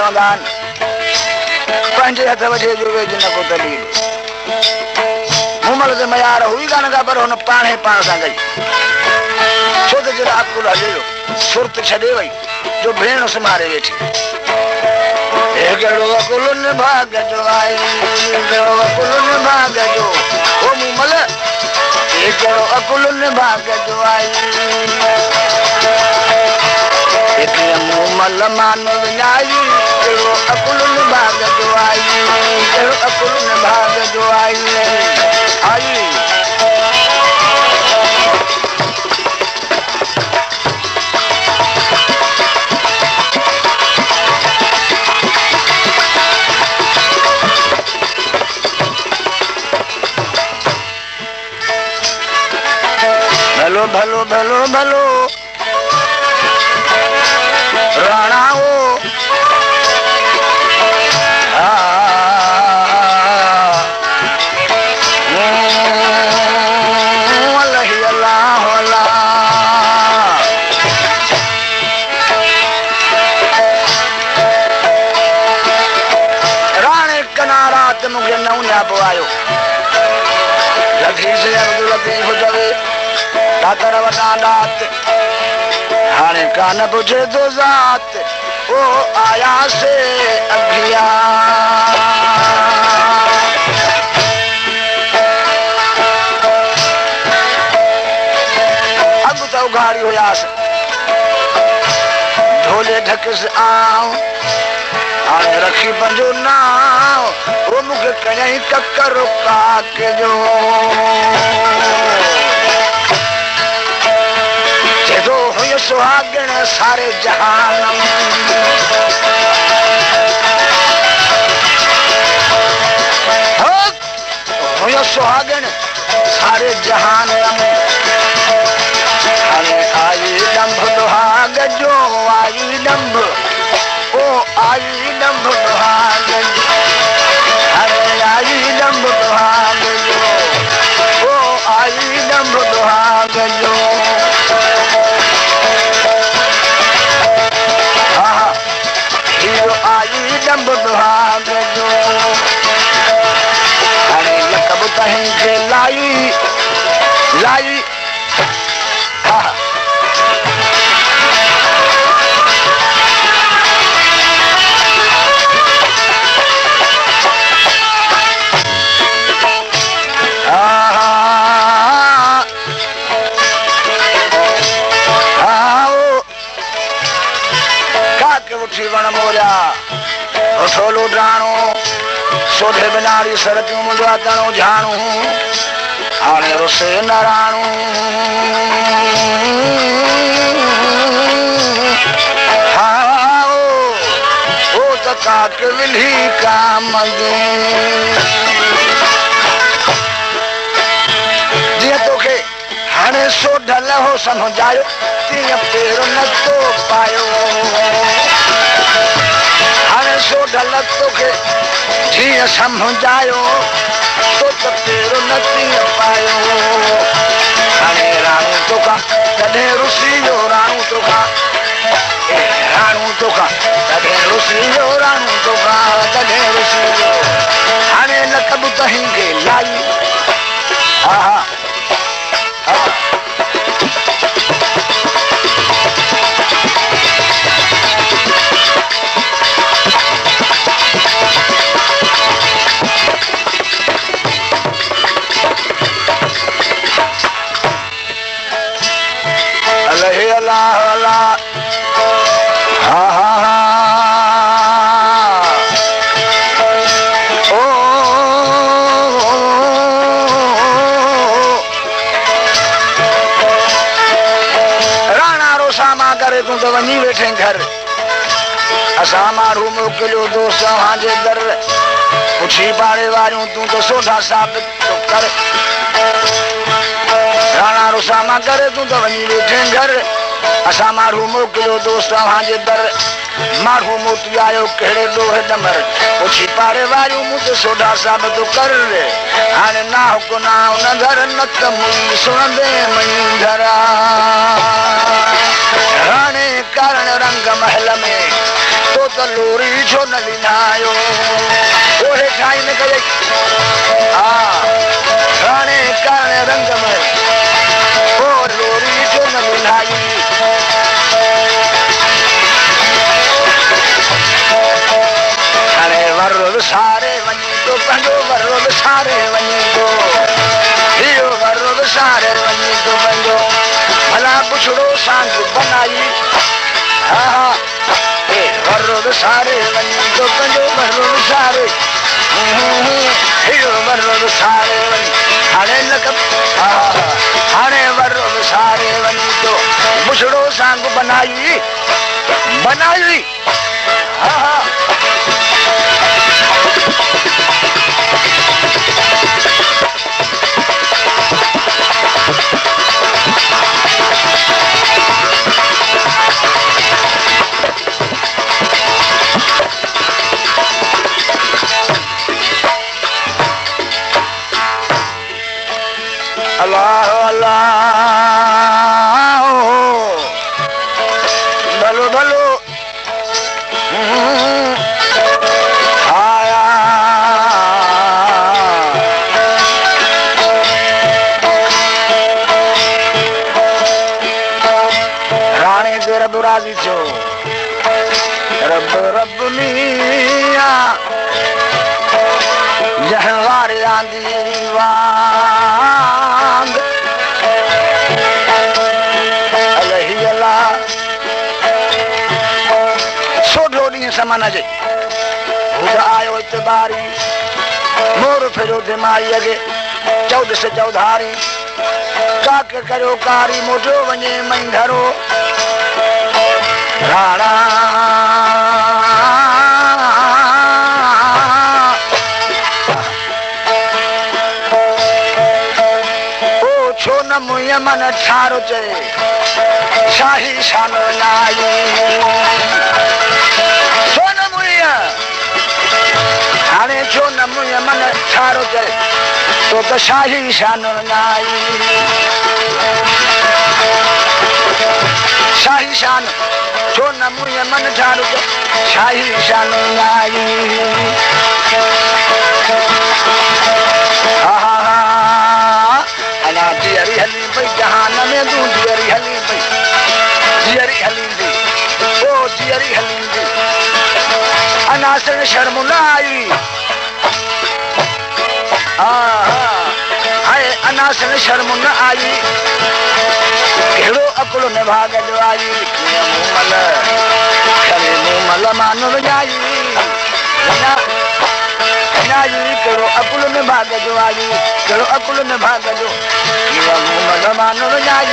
चवंदा पंहिंजे हथ वठे जो वेझ न को दलील मुमल ते मयार हुई कान का पर हुन पाणे पाण सां गई छो त जॾहिं अकुल हले सुरत छॾे वई जो भेण सुम्हारे वेठी कहिड़ो अकुल भाग जो आहे कहिड़ो अकुल भाग जो ओ मुमल कहिड़ो अकुल भाग जो आहे मुमल मान विञाई कहिड़ो अकुल भाग जो आहे कहिड़ो अकुल भाग जो आहे भलो भलो भलो भलो राणा हो राणे कना रात मूंखे न उञापो आयो लखी से अब्दुल लतीफ चवे दातर वटा दात हाणे कान पुछे तो ज़ात ओ आया से अभिया अब तो उघाड़ी हुयास ढोले ढकस आऊं हाणे रखी पंहिंजो नाव वो मूंखे कयई ककर काक जो सुहागण सारे जहान हुयो सुहागण सारे जहान हाणे आई डंभ दुहाग जो आई डंभ ओ आई डंभ दुहाग हाणे आई डंभ दुहाग जो ओ आई डंभ दुहाग जो आई डंभ दुहाग जो हाणे लकब तंहिंखे लाई लाई वण मोरिया रसोलो ड्राणो सोढे बिनाड़ी सरतियूं मुंहिंजा तणो झाणू हाणे रुसे नराणू ओ त काक विल्ही काम जीअं तोखे हाणे सोढल हो सम्झायो तीअं पेर नथो पायो हाणे सोढल तोखे जीअं सम्झायो तो त पेर न तीअं पायो हाणे राणू तोखां कॾहिं रुसी वियो राणू तोखां राणू तोखां कॾहिं रुसी वियो राणू तोखां कॾहिं रुसी वियो हाणे लकब तंहिंखे लाई हा अल्लाह अल्लाह हा हा हा ओ राणा रोसामा करे तूं त वञी वेठे घर असां माण्हू मोकिलियो दोस्त जे दर पुछी पाड़े वारियूं तूं त सोढा साबित कर राणा रोसामा करे तूं त वञी वेठे घर असां माण्हू मोकिलियो दोस्त जे दर माण्हू मोटी आयो कहिड़े ॾोह डमर पुछी पाड़े वारियूं मूं त सोढा साबित कर हाणे ना हुको ना न घर न त मुई सुणंदे मई धरा हाणे कारण रंग महल में तो तो लोरी छो न लिनायो ओहे ठाई न करे राणे काने रंग में ओ लोरी छो न लिनाई वरुल सारे वञी तो पंहिंजो वरुल सारे वञी तो इहो वरुल सारे वञी तो पंहिंजो भला पुछड़ो सांग बनाई हा हा वरुल सारे वञी तो पंहिंजो वरुल सारे इहो वरुल सारे वञी हाणे लख हाणे वरुल सारे वञी तो पुछड़ो सांग बनाई बनाई हा हा अल्लाह अल्लाह भलो भलो आया राणे के रब राजी छो रब रब मियां जहवारे आंदी वांग अलही अल्लाह सोढो ॾींहुं समाना जे हुदा आयो इतबारी मोर फिरो दिमाईअ खे चौदस चौधारी काक करियो कारी मोटो वञे मंधरो राणा छो न मुंहिंज मन ठारो चए शाही शान लाई छो न मुंहिंज हाणे छो न मुंहिंज मन ठारो चए तो त शाही शान लाई शाही शान छो न मुंहिंज मन ठारो चए शाही शान लाई जियरी हली पई जहान में तू जियरी हली पई जियरी हलींदी ओ जियरी हलींदी अनासन शर्म न आई हाय अनासन शर्म न आई कहिड़ो अकुल न भाग जो आई मूमल करे मूमल मान विञाई कहिड़ो अकुल न भाग जो आई कहिड़ो अकुल न भाग जो मूमल मान विञाई